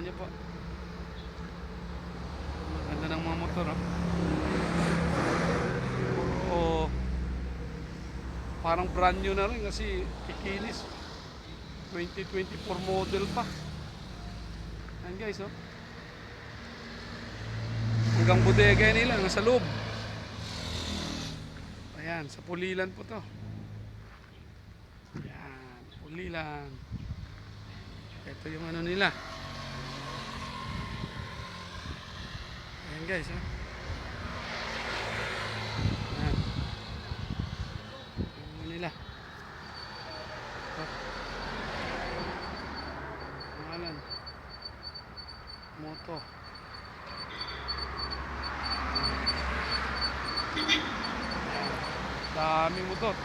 Kita nyo po. Maganda ng mga motor, oh. Puro, parang brand new na rin kasi kikinis. 2024 model pa. Ayan guys, oh. Hanggang bodega nila, nasa loob. Ayan, sa Pulilan po to. Ayan, Pulilan. Ito yung ano nila. Ayan guys, oh. Ayan. Yung ano nila. Ito. Pangalan. Moto. Daming motor.